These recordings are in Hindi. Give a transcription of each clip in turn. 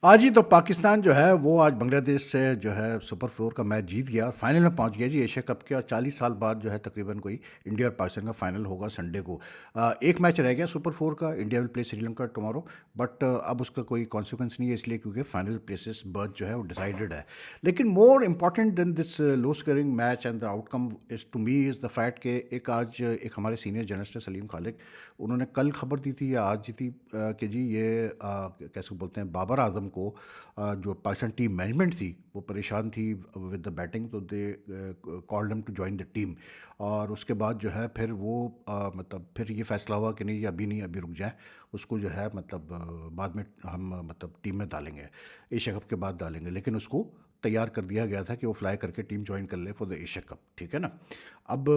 आज ही तो पाकिस्तान जो है वो आज बांग्लादेश से जो है सुपर फोर का मैच जीत गया और फाइनल में पहुंच गया जी एशिया कप के। और 40 साल बाद जो है तकरीबन कोई इंडिया और पाकिस्तान का फाइनल होगा संडे को। एक मैच रह गया सुपर फोर का, India will play Sri Lanka tomorrow. But अब उसका कोई कॉन्सिक्वेंस नहीं है इसलिए क्योंकि फाइनल प्लेसेस बर्थ जो है वो डिसाइडेड है। लेकिन more important than this low scoring match and the outcome is to me is the fact के एक हमारे सीनियर जर्नलिस्ट सलीम खालिक, उन्होंने कल खबर दी थी या आज दी थी कि जी ये कैसे बोलते हैं, बाबर आजम को जो पाकिस्तान टीम मैनेजमेंट थी वो परेशान थी विद द बैटिंग, तो they called him to join the team. और उसके बाद जो है फिर वो मतलब फिर ये फैसला हुआ कि नहीं अभी नहीं, अभी रुक जाएं, उसको जो है मतलब बाद में हम मतलब टीम में डालेंगे, एशिया कप के बाद डालेंगे। लेकिन उसको तैयार कर दिया गया था कि वो फ्लाई करके टीम ज्वाइन कर ले फॉर द एशिया कप, ठीक है ना। अब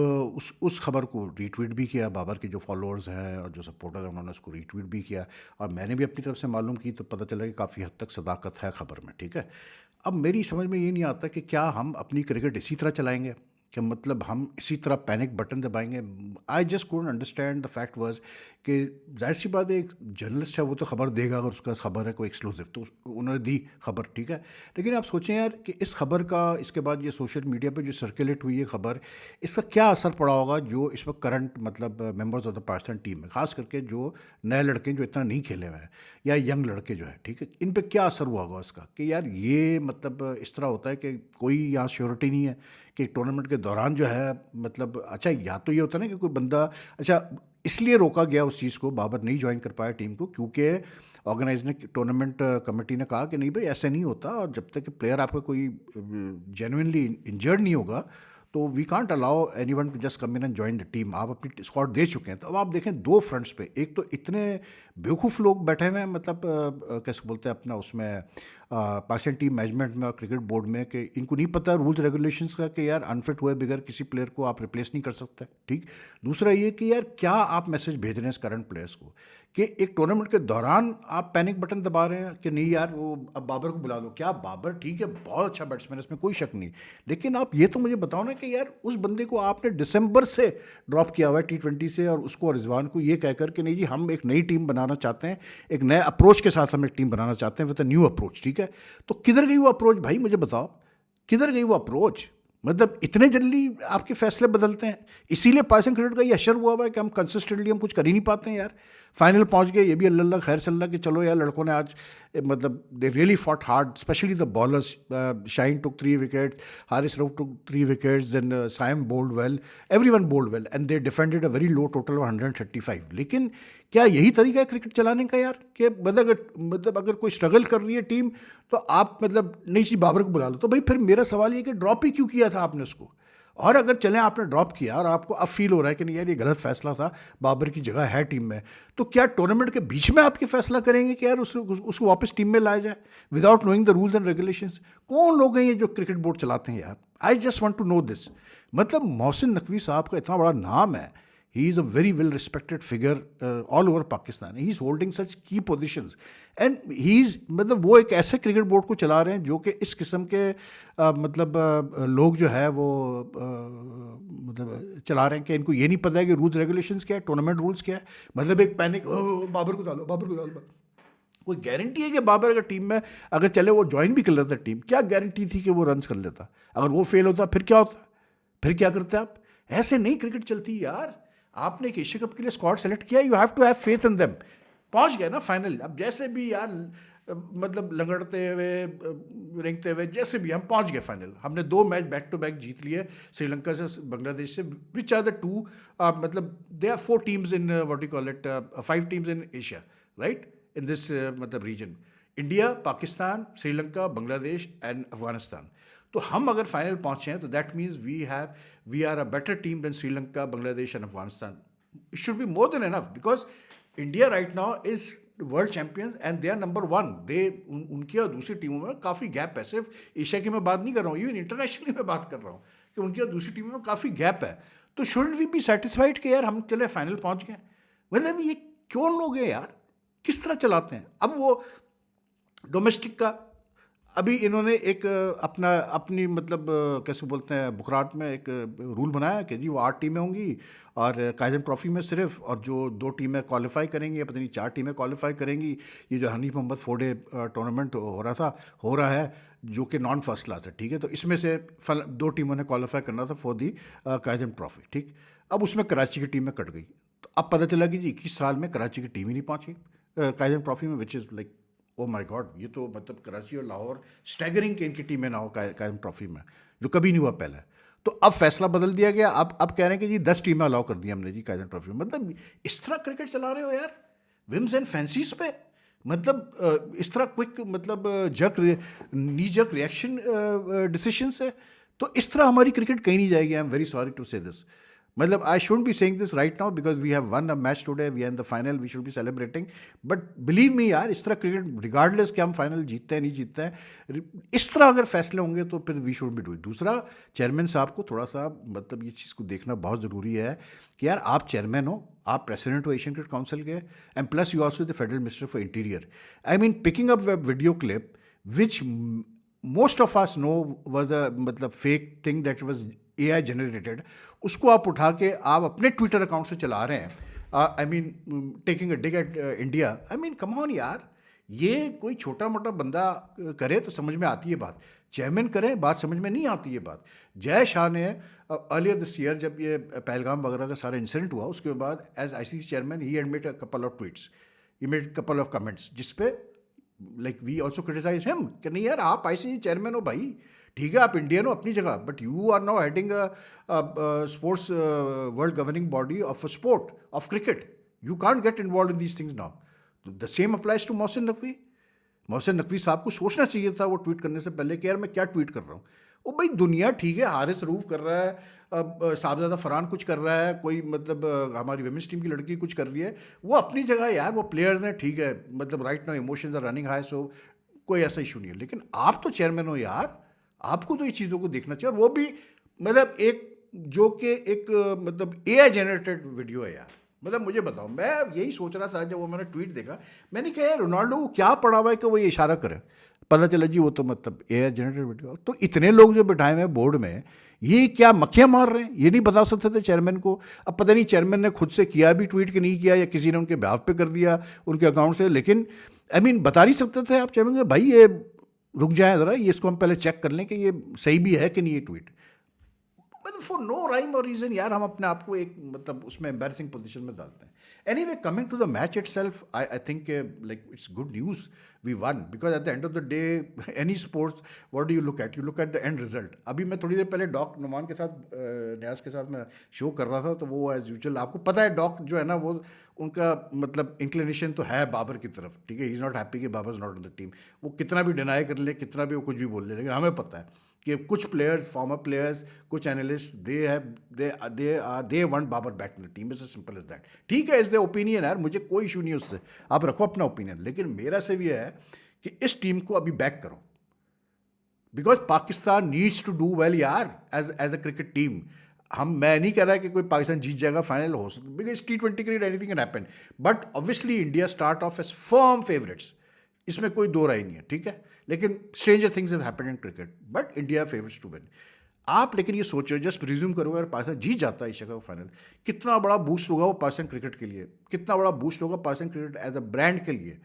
उस खबर को रीट्वीट भी किया, बाबर के जो फॉलोअर्स हैं और जो सपोर्टर हैं उन्होंने उसको रीट्वीट भी किया, और मैंने भी अपनी तरफ से मालूम की तो पता चला कि काफ़ी हद तक सदाकत है खबर में, ठीक है। अब मेरी समझ में ये नहीं आता कि क्या हम अपनी क्रिकेट इसी तरह चलाएंगे, कि मतलब हम इसी तरह पैनिक बटन दबाएंगे। I just couldn't understand the fact was कि जाहिर सी बात है एक जर्नलिस्ट है वो तो खबर देगा, अगर उसका खबर है कोई एक्सक्लूसिव तो उन्होंने दी खबर, ठीक है। लेकिन आप सोचें यार कि इस खबर का इसके बाद ये सोशल मीडिया पे जो सर्कुलेट हुई है खबर, इसका क्या असर पड़ा होगा जो इस वक्त करंट मतलब members of the Pakistan team में, खास करके जो नए लड़के जो इतना नहीं खेले हुए हैं या यंग लड़के जो है, ठीक है, इन पे क्या असर हुआ होगा इसका कि यार ये मतलब इस तरह होता है कि कोई यहाँ श्योरिटी नहीं है कि टूर्नामेंट के दौरान जो है मतलब अच्छा, या तो ये होता है ना कि कोई बंदा अच्छा इसलिए रोका गया उस चीज़ को, बाबर नहीं ज्वाइन कर पाया टीम को क्योंकि ऑर्गेनाइज ने टूर्नामेंट कमेटी ने कहा कि नहीं भाई ऐसे नहीं होता, और जब तक कि प्लेयर आपका कोई जेन्युइनली इंजर्ड नहीं होगा तो we can't allow any one to just come in and join the team. आप अपनी स्क्वाड दे चुके हैं, तो अब आप देखें दो फ्रंट्स पे, एक तो इतने बेवकूफ़ लोग बैठे हुए हैं मतलब कैसे बोलते हैं अपना उसमें पाकिस्तान टीम मैनेजमेंट में और क्रिकेट बोर्ड में कि इनको नहीं पता रूल्स रेगुलेशंस का कि यार अनफिट हुए बगैर किसी प्लेयर को आप रिप्लेस नहीं कर सकते, ठीक। दूसरा ये कि यार क्या आप मैसेज भेज रहे हैं इस करंट प्लेयर्स को कि एक टूर्नामेंट के दौरान आप पैनिक बटन दबा रहे हैं कि नहीं यार वो अब बाबर को बुला लो। क्या बाबर ठीक है बहुत अच्छा बैट्समैन है, इसमें कोई शक नहीं, लेकिन आप ये तो मुझे बताओ ना कि यार उस बंदे को आपने दिसंबर से ड्रॉप किया हुआ है T20 से, और उसको और रिजवान को ये कहकर कि नहीं जी हम एक नई टीम बनाना चाहते हैं, एक नए अप्रोच के साथ हम एक टीम बनाना चाहते हैं विद अ न्यू अप्रोच, ठीक है। तो किधर गई वो अप्रोच भाई, मुझे बताओ किधर गई वो अप्रोच। मतलब इतने जल्दी आपके फैसले बदलते हैं, इसीलिए पाकिस्तान क्रिकेट का ये असर हुआ है कि हम कंसिस्टेंटली हम कुछ कर ही नहीं पाते हैं यार। फाइनल पहुंच गए, ये भी अल्लाह खैर सल्ला कि चलो यार लड़कों ने आज मतलब they really fought hard, specially the bowlers. Shaheen took 3 wicket, Haris Rauf took 3 wickets, then Saim bowled well, everyone bowled well and they defended a very low total of 135। लेकिन क्या यही तरीका है क्रिकेट चलाने का यार कि मतलब अगर कोई स्ट्रगल कर रही है टीम तो आप मतलब नहीं जी बाबर को बुला लो। तो भाई फिर मेरा सवाल ये कि ड्रॉप ही क्यों किया था आपने उसको, और अगर चलें आपने ड्रॉप किया और आपको अब फील हो रहा है कि नहीं यार ये गलत फैसला था, बाबर की जगह है टीम में, तो क्या टूर्नामेंट के बीच में आप ये फैसला करेंगे कि यार उसको वापस टीम में लाया जाए without knowing the rules and regulations? कौन लोग हैं ये जो क्रिकेट बोर्ड चलाते हैं यार? I just want to know this. मतलब मोहसिन नकवी साहब का इतना बड़ा नाम है, he is a very well respected figure all over Pakistan. He is holding such key positions and he is मतलब वो एक ऐसे क्रिकेट बोर्ड को चला रहे हैं जो कि इस किस्म के मतलब लोग जो है वो मतलब चला रहे हैं कि इनको ये नहीं पता है कि रूल्स रेगुलेशंस क्या है, टूर्नामेंट रूल्स क्या है। मतलब एक पैनिक, बाबर को डालो, बाबर को डालो। कोई गारंटी है कि बाबर अगर टीम में अगर चले वो ज्वाइन भी कर लेता टीम, क्या गारंटी थी कि वो रन कर लेता? अगर वो फेल होता फिर क्या होता, फिर क्या करते आप? ऐसे नहीं क्रिकेट चलती यार। आपने एक एशिया कप के लिए स्क्वाड सेलेक्ट किया, you have to have faith in them. पहुंच गए ना फाइनल, अब जैसे भी यार मतलब लंगड़ते हुए रेंगते हुए जैसे भी हम पहुंच गए फाइनल। हमने 2 मैच बैक टू बैक जीत लिए, श्रीलंका से, बांग्लादेश से, विच आर द 2 मतलब they are 4 teams in what you call it 5 teams in Asia, right, in this मतलब region, India, Pakistan, Sri Lanka, Bangladesh and Afghanistan. तो हम अगर फाइनल पहुंचे हैं तो that means we are a better team than Sri Lanka, Bangladesh and Afghanistan. It should be more than enough because India right now is world champions and they are number 1। उनकी और दूसरी टीमों में काफ़ी गैप है। सिर्फ एशिया की मैं बात नहीं कर रहा हूँ, इवन इंटरनेशनली मैं बात कर रहा हूँ कि उनकी और दूसरी टीमों में काफ़ी गैप है। तो शुड वी बी सेटिस्फाइड कि यार हम चले फाइनल पहुँच गए? मतलब ये क्यों लोग हैं यार, किस तरह चलाते हैं? अब वो डोमेस्टिक का अभी इन्होंने एक अपना अपनी मतलब कैसे बोलते हैं बुकराट में एक रूल बनाया कि जी वो 8 टीमें होंगी और काइजन ट्रॉफी में सिर्फ, और जो 2 टीमें क्वालिफाई करेंगी या पता नहीं 4 टीमें क्वालिफाई करेंगी। ये जो हनीफ मोहम्मद फोडे टूर्नामेंट हो रहा है जो कि नॉन फर्स्ट क्लास है, ठीक है। तो इसमें से 2 टीमों ने क्वालिफाई करना था फॉर दी काइजन ट्रॉफी, ठीक। अब उसमें कराची की टीम में कट गई, तो अब पता चला कि जी 21 साल में कराची की टीम ही नहीं पहुंची काइजन ट्रॉफी में, which is like oh my God. ये तो मतलब कराची और लाहौर स्टैगरिंग के इनकी टीमें ना हो कायम ट्रॉफी में, जो कभी नहीं हुआ पहले। तो अब फैसला बदल दिया गया, अब कह रहे हैं कि जी 10 टीमें अलाउ कर दी हमने जी कायम ट्रॉफी में। मतलब इस तरह क्रिकेट चला रहे हो यार, विम्स एंड फैंसीज पे। मतलब इस तरह क्विक मतलब नी जक रिएक्शन डिसीशंस है। तो इस तरह हमारी क्रिकेट कहीं नहीं जाएगी। I am very sorry to say this. मतलब I should be saying this right now because we have won a match today, we are in the final, we should be celebrating. But believe me यार, इस तरह क्रिकेट रिगार्डलेस कि हम फाइनल जीतते हैं नहीं जीतते हैं, इस तरह अगर फैसले होंगे तो फिर वी शुड बी डूइंग। दूसरा, चेयरमैन साहब को थोड़ा सा मतलब ये चीज़ को देखना बहुत ज़रूरी है कि यार आप चेयरमैन हो, आप प्रेसिडेंट हो एशियन क्रिकेट काउंसिल के, and plus you also the federal minister for interior. I mean picking up video clip which most of us know was a मतलब fake thing that was AI generated, उसको आप उठा के आप अपने ट्विटर अकाउंट से चला रहे हैं। I mean taking a dig at India. I mean come on यार, ये कोई छोटा मोटा बंदा करे तो समझ में आती है बात, चेयरमैन करे बात समझ में नहीं आती है बात। जय शाह ने अर्लियर दिस ईयर जब ये पहलगाम वगैरह का सारा इंसिडेंट हुआ, उसके बाद as ICC chairman he admit a couple of tweets, he made couple of comments, जिसपे like we also criticise him कि नहीं यार आप ICC चेयरमैन हो भाई, ठीक है आप इंडियन हो अपनी जगह, but you are now heading sports world governing body of a sport of cricket, you can't get involve in these things now. The same applies to Mohsin Naqvi. Mohsin Naqvi साहब को सोचना चाहिए था वो ट्वीट करने से पहले कि यार मैं क्या ट्वीट कर रहा हूँ। ओ भाई दुनिया ठीक है, हारिस रऊफ कर रहा है, साहबजादा फरहान कुछ कर रहा है, कोई मतलब हमारी वुमेन्स टीम की लड़की कुछ कर रही है, वो अपनी जगह यार, वो प्लेयर्स हैं, ठीक है। मतलब right now emotions are running high, so कोई ऐसा इशू नहीं है। लेकिन आप तो चेयरमैन हो यार, आपको तो ये चीज़ों को देखना चाहिए। और वो भी मतलब एक जो कि एक मतलब AI जनरेटेड वीडियो है यार। मतलब मुझे बताओ, मैं यही सोच रहा था जब वो मैंने ट्वीट देखा, मैंने कहा यार रोनाल्डो को क्या पड़ा हुआ है कि वो ये इशारा करे, पता चला जी वो तो मतलब AI जनरेटेड वीडियो। तो इतने लोग जो बिठाए हुए हैं बोर्ड में, ये क्या मक्खियाँ मार रहे हैं, ये नहीं बता सकते थे चेयरमैन को। अब पता नहीं चेयरमैन ने खुद से किया भी ट्वीट कि नहीं किया, या किसी ने उनके बिहाफ पे कर दिया उनके अकाउंट से। लेकिन आई मीन बता नहीं सकते थे आप चेयरमैन को, भाई ये रुक जाए ज़रा, ये इसको हम पहले चेक कर लें कि ये सही भी है कि नहीं ये ट्वीट। मतलब फॉर नो राइम और रीज़न यार, हम अपने आप को एक मतलब उसमें एम्बैरसिंग पोजीशन में डालते हैं। Anyway, coming to the match itself, I think like it's good news we won, because at the end of the day any sports what do you look at, you look at the end result. अभी मैं थोड़ी देर पहले डॉक नुमान के साथ न्याज के साथ मैं शो कर रहा था, तो वो एज यूजुअल आपको पता है डॉक जो है ना, वो उनका मतलब इंक्लिनेशन तो है बाबर की तरफ, ठीक है। ही इज़ नॉट हैप्पी कि Babar is not in the team. वो कितना भी डिनाई कर ले, कितना भी वो कुछ भी बोल ले, लेकिन हमें पता है कि कुछ प्लेयर्स, फॉर्मर प्लेयर्स, कुछ analyst, they want Babar back in the team. It's as simple as that. ठीक है, इज द ओपिनियन यार, मुझे कोई इशू नहीं उससे, आप रखो अपना ओपिनियन। लेकिन मेरा सिर्फ ये है कि इस टीम को अभी बैक करो, because Pakistan needs to do well यार, एज अ क्रिकेट टीम। मैं नहीं कह रहा कि कोई पाकिस्तान जीत जाएगा, फाइनल हो सकता, because T20 cricket anything can happen, but obviously India start off as firm favourites, इसमें कोई दो राय नहीं है, ठीक है। लेकिन stranger things have happened in cricket, but India favourites to win. आप लेकिन ये सोच रहे, जस्ट प्रिज्यूम करोगे अगर पाकिस्तान जीत जाता है एशिया कप फाइनल, कितना बड़ा बूस्ट होगा वो पाकिस्तान क्रिकेट के लिए, कितना बड़ा बूस्ट होगा Pakistan cricket as a brand के लिए।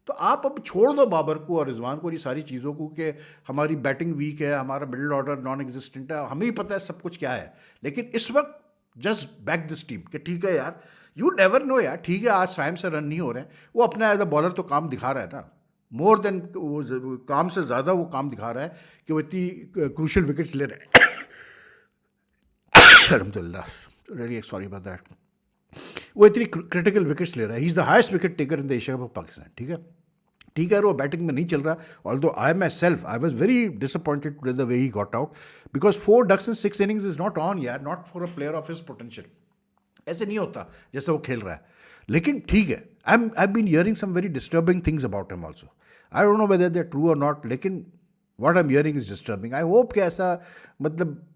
तो आप अब छोड़ दो बाबर को और रिजवान को, ये सारी चीज़ों को, कि हमारी बैटिंग वीक है, हमारा मिडिल ऑर्डर नॉन एग्जिस्टेंट है, हमें ही पता है सब कुछ क्या है। लेकिन इस वक्त जस्ट बैक दिस टीम कि ठीक है यार, यू नेवर नो यार, ठीक है आज साइम से रन नहीं हो रहे हैं, वो अपना एज अ बॉलर तो काम दिखा रहा है ना, मोर देन वो काम से ज़्यादा वो काम दिखा रहा है कि वो इतनी क्रूशल विकेट्स ले रहे हैं। अल्हम्दुलिल्लाह, रियली सॉरी अबाउट दैट। वो इतनी क्रिटिकल विकेट्स ले रहा है, he is the highest wicket taker in the Asia cup of Pakistan, ठीक है। ठीक है, वो बैटिंग में नहीं चल रहा, although I myself I was very disappointed today the way he got out, because 4 ducks in 6 innings is not on यार, not for a player of his potential. ऐसे नहीं होता जैसे वो खेल रहा है। लेकिन ठीक है, I been hearing some very disturbing things about him also, I don't know whether they are true और नॉट, लेकिन what I am hearing is disturbing. I hope कि ऐसा मतलब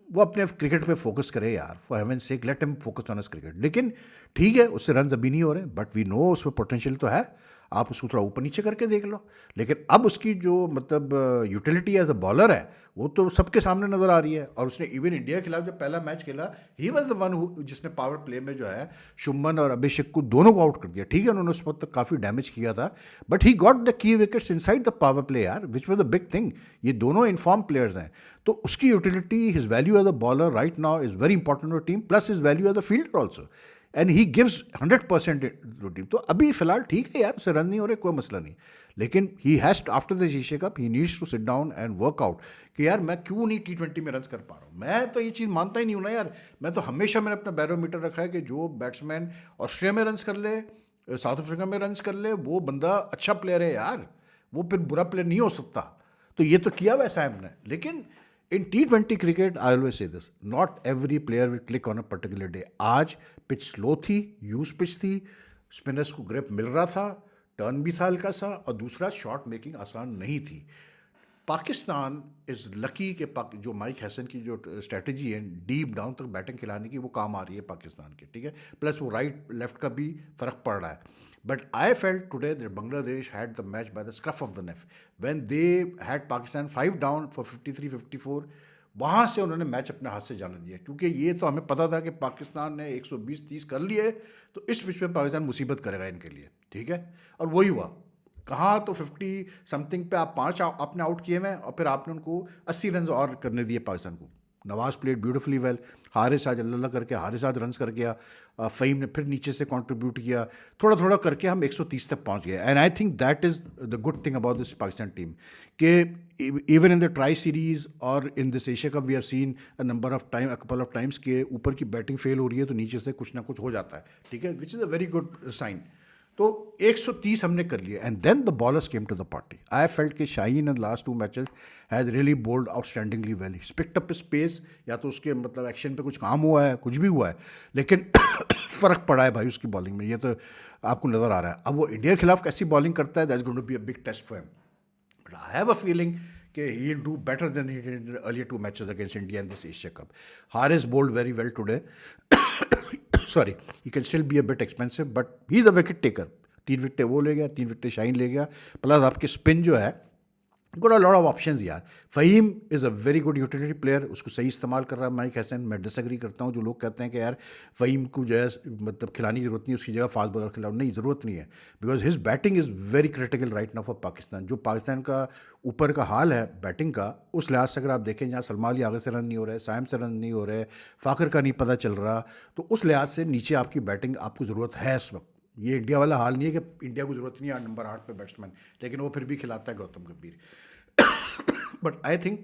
वो अपने क्रिकेट पे फोकस करे यार, for heaven's sake let him focus on his cricket. लेकिन ठीक है, उससे रन अभी नहीं हो रहे, बट वी नो उसमें पोटेंशियल तो है। आप उसको थोड़ा ऊपर नीचे करके देख लो। लेकिन अब उसकी जो मतलब यूटिलिटी एज अ बॉलर है वो तो सबके सामने नज़र आ रही है। और उसने इवन इंडिया के खिलाफ जब पहला मैच खेला, ही वॉज द वन जिसने पावर प्ले में जो है शुभमन और अभिषेक को दोनों को आउट कर दिया। ठीक है, उन्होंने उस वक्त काफ़ी डैमेज किया था, but he got the key wickets inside the power play यार, which was the big thing. ये दोनों इन्फॉर्म प्लेयर्स हैं, तो उसकी utility, his value as a bowler right now is very important for team, plus his value as a fielder also, and he gives 100% to team. तो अभी फिलहाल ठीक है यार, उससे रन नहीं हो रहे, कोई मसला नहीं, लेकिन he has to after this Asia cup he needs to sit down and work out कि यार मैं क्यों नहीं T20 में रन कर पा रहा हूँ। मैं तो ये चीज़ मानता ही नहीं हूँ ना यार। मैं तो हमेशा मैंने अपना बैरोमीटर रखा है कि जो बैट्समैन ऑस्ट्रेलिया में रन कर ले, साउथ अफ्रीका में रन कर ले, वो बंदा अच्छा प्लेयर है यार, वो फिर बुरा प्लेयर नहीं हो सकता। तो ये तो किया वैसा है हमने। लेकिन इन T20 cricket I always say this, not every player will click on a particular day. आज पिच स्लो थी, यूज पिच थी, स्पिनर्स को ग्रिप मिल रहा था, टर्न भी था हल्का सा, और दूसरा शॉट मेकिंग आसान नहीं थी। पाकिस्तान इज़ लकी कि जो माइक हैसन की जो स्ट्रेटजी है डीप डाउन तक बैटिंग खिलाने की, वो काम आ रही है पाकिस्तान के, ठीक है, प्लस वो राइट लेफ्ट का भी फ़र्क पड़ रहा है। But I felt today that Bangladesh had the match by the scruff of the neck when they had Pakistan 5 down for 53-54। वहाँ से उन्होंने मैच अपने हाथ से जाने दिया, क्योंकि ये तो हमें पता था कि पाकिस्तान ने 120-30 कर लिए, तो इस पिच पे पाकिस्तान मुसीबत करेगा इनके लिए, ठीक है। और वही हुआ, कहाँ तो 50 समथिंग पे आप 5 आपने आउट किए हुए, और फिर आपने उनको 80 रन और करने दिए पाकिस्तान को। Nawaz played beautifully well, Haris आज अल्लाह करके हारिस आज रन कर गया, फ़हीम ने फिर नीचे से कंट्रीब्यूट किया, थोड़ा थोड़ा करके हम 130 तक पहुंच गए। And I think that is the good thing about this Pakistan team कि even in the tri series और in this Asia cup we have seen a couple of times के ऊपर की बैटिंग फेल हो रही है तो नीचे से कुछ ना कुछ हो जाता है, ठीक है, which is a very good sign. तो 130 हमने कर लिए, and then the bowlers came to the party. I felt कि Shaheen in last 2 matches has really bowled outstandingly well, he picked up space, या तो उसके मतलब एक्शन पे कुछ काम हुआ है, कुछ भी हुआ है, लेकिन फ़र्क पड़ा है भाई उसकी बॉलिंग में, ये तो आपको नज़र आ रहा है। अब वो इंडिया के खिलाफ कैसी बॉलिंग करता है, that's going to be a big test for him, but I have a feeling कि he will do better than he did in earlier 2 matches against India in this Asia cup. Haris bowled very well today, sorry, he can still be a bit expensive, but he is a wicket taker. 3 विकेटें वो ले गया, 3 विकेटें शाहीन ले गया, प्लस आपके स्पिन जो है got a lot of options यार। Faheem is a very good utility player, उसको सही इस्तेमाल कर रहा है माइक हैसन। मैं डिसएग्री करता हूँ जो लोग कहते हैं कि यार फ़हीम को जो है मतलब खिलाने की ज़रूरत नहीं, उसकी जगह फास्ट बॉलर खिलाओ, नहीं, ज़रूरत नहीं है, because his batting is very critical right now for Pakistan. जो पाकिस्तान का ऊपर का हाल है बैटिंग का, उस लिहाज से अगर आप देखें, जहाँ सलमान अली आगे से रन नहीं हो रहे, साइम से रन नहीं हो रहे, फ़ाखर का नहीं पता चल रहा, तो उस लिहाज से नीचे आपकी बैटिंग आपको ज़रूरत है इस वक्त। ये इंडिया वाला हाल नहीं है कि इंडिया को ज़रूरत नहीं है नंबर 8 पे बैट्समैन, लेकिन वो फिर भी खिलाता है गौतम गंभीर। बट आई थिंक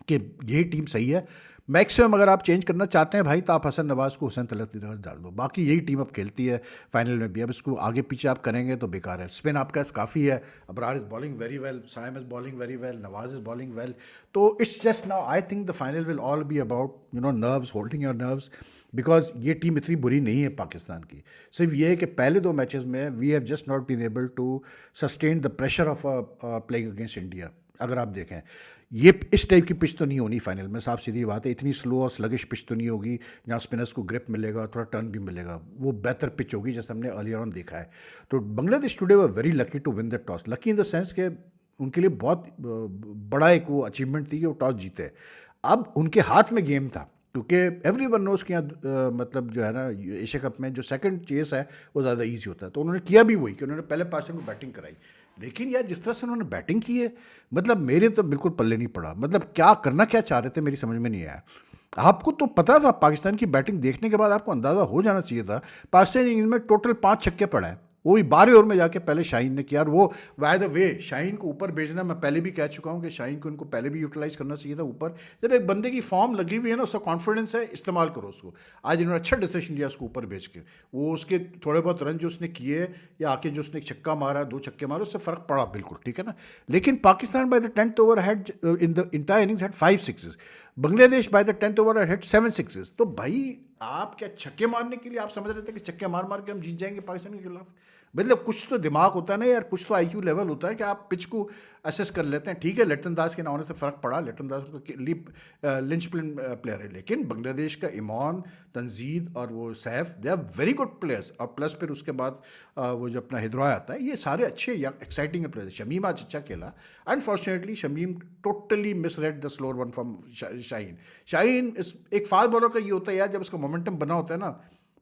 कि यही टीम सही है। मैक्सिमम अगर आप चेंज करना चाहते हैं भाई, तो आप हसन नवाज को हुसैन तलत की तरफ डाल दो, बाकी यही टीम अब खेलती है फाइनल में भी। अब इसको आगे पीछे आप करेंगे तो बेकार है। स्पिन आपका काफ़ी है, Abrar is bowling very well, Saim is bowling very well, Nawaz is bowling well, तो it's just now I think the final will all be about nerves, holding your nerves, because ये टीम इतनी बुरी नहीं है पाकिस्तान की। सिर्फ ये है कि पहले 2 मैचेस में we have just not been able to sustain the pressure of playing against India. अगर आप देखें, ये इस टाइप की पिच तो नहीं होनी फाइनल में, साफ सीधी बात है। इतनी स्लो और स्लगिश पिच तो नहीं होगी जहाँ स्पिनर्स को ग्रिप मिलेगा, थोड़ा टर्न भी मिलेगा, वो बेहतर पिच होगी जैसे हमने अर्लियर ऑन देखा है। तो Bangladesh today were very lucky to win the toss, lucky in the sense कि उनके लिए बहुत बड़ा एक वो अचीवमेंट थी कि वो टॉस जीते। अब उनके हाथ में गेम था, क्योंकि एवरी वन नोस कि यहाँ मतलब जो है ना एशिया कप में जो सेकंड चेस है वो ज़्यादा इजी होता है, तो उन्होंने किया भी वही कि उन्होंने पहले पाकिस्तान को बैटिंग कराई। लेकिन यार जिस तरह से उन्होंने बैटिंग की है, मतलब मेरे तो बिल्कुल पल्ले नहीं पड़ा, मतलब क्या करना क्या चाह रहे थे मेरी समझ में नहीं आया। आपको तो पता था, पाकिस्तान की बैटिंग देखने के बाद आपको अंदाज़ा हो जाना चाहिए था। पाकिस्तान इनिंग्स में टोटल 5 छक्के पड़ा है, वो भी 12 ओवर में जाके पहले शाहीन ने किया। और वो बाय द वे शाहीन को ऊपर भेजना, मैं पहले भी कह चुका हूँ कि शाहीन को इनको पहले भी यूटिलाइज करना चाहिए था ऊपर। जब एक बंदे की फॉर्म लगी हुई है ना, उसका कॉन्फिडेंस है, इस्तेमाल करो उसको। आज इन्होंने अच्छा डिसीजन लिया उसको ऊपर भेज के, वो उसके थोड़े बहुत रन जो उसने किए या आके जो उसने एक छक्का मारा, 2 छक्के मारे, उससे फ़र्क पड़ा बिल्कुल, ठीक है ना। लेकिन Pakistan by the 10th over had in the entire innings had 5 sixes, Bangladesh by the 10th over had 7 sixes. तो भाई आप क्या छक्के मारने के लिए आप समझ रहे थे कि छक्के मार मार के हम जीत जाएंगे पाकिस्तान के खिलाफ? मतलब कुछ तो दिमाग होता है ना यार, कुछ तो आईक्यू लेवल होता है कि आप पिच को असेस कर लेते हैं। ठीक है, लिटन दास के ना होने से फ़र्क पड़ा, लिटन दास उनका लिंच प्लेयर है, लेकिन बांग्लादेश का इमान, तंजीद और वो Saif, they are very good players. और प्लस फिर उसके बाद वो जो अपना हिद्रॉय आता है, ये सारे अच्छे यंग एक्साइटिंग प्लेयर्स। शमीम आज अच्छा खेला, unfortunately Shamim totally misread the slower one from Shaheen. Shaheen इस एक फास्ट बॉलर का ये होता है यार, जब उसका मोमेंटम बना होता है ना,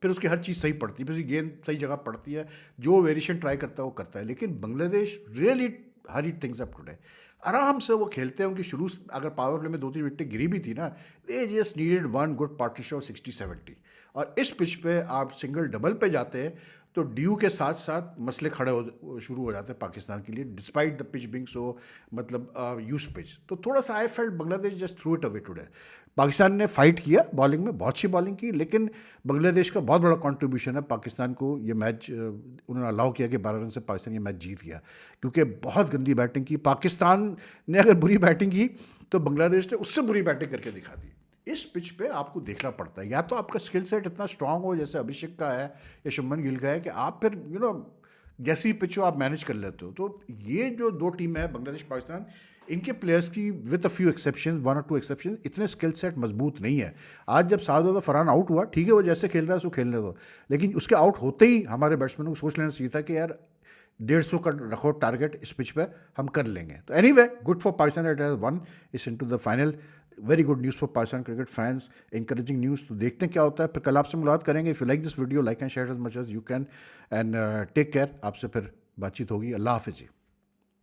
फिर उसकी हर चीज़ सही पड़ती है, फिर उसकी गेंद सही जगह पड़ती है, जो वेरिएशन ट्राई करता है वो करता है। लेकिन बांग्लादेश रियली हरी थिंग्स अप टुडे, आराम से वो खेलते हैं। उनकी शुरू अगर पावर प्ले में 2-3 विकेटें गिरी भी थी ना, they just needed one good partnership of 60-70। और इस पिच पे आप सिंगल डबल पे जाते हैं तो ड्यू के साथ साथ मसले खड़े हो शुरू हो जाते हैं पाकिस्तान के लिए, despite the pitch being so मतलब यूज पिच। तो थोड़ा सा I felt Bangladesh just through it away today. Pakistan ने फाइट किया बॉलिंग में, बहुत अच्छी बॉलिंग की, लेकिन बांग्लादेश का बहुत बड़ा कंट्रीब्यूशन है पाकिस्तान को। ये मैच उन्होंने अलाउ किया कि 12 रन से पाकिस्तान ये मैच जीत गया, क्योंकि बहुत गंदी बैटिंग की पाकिस्तान ने। अगर बुरी बैटिंग की तो बांग्लादेश ने उससे बुरी बैटिंग करके दिखा दी। इस पिच पे आपको देखना पड़ता है, या तो आपका स्किल सेट इतना स्ट्रांग हो जैसे अभिषेक का है या शुभमन गिल का है, कि आप फिर जैसी पिच हो आप मैनेज कर लेते हो। तो ये जो दो टीम है बांग्लादेश पाकिस्तान, इनके प्लेयर्स की with a few exception, 1 or 2 exception, इतने स्किल सेट मजबूत नहीं है। आज जब साउद फरहान आउट हुआ, ठीक है वो जैसे खेल रहा है उसको खेलने दो, लेकिन उसके आउट होते ही हमारे बैट्समैनों को सोच लेना चाहिए था कि यार 150 का रखो टारगेट, इस पिच पे हम कर लेंगे। तो anyway, good for Pakistan that has one is into the final. Very good news for Pakistan cricket fans, encouraging news. तो देखते हैं क्या होता है, फिर कल आपसे मुलाकात करेंगे। If you like this video, like and share as much as you can, and take care. आपसे फिर बातचीत होगी। अल्लाह हाफिज़ जी।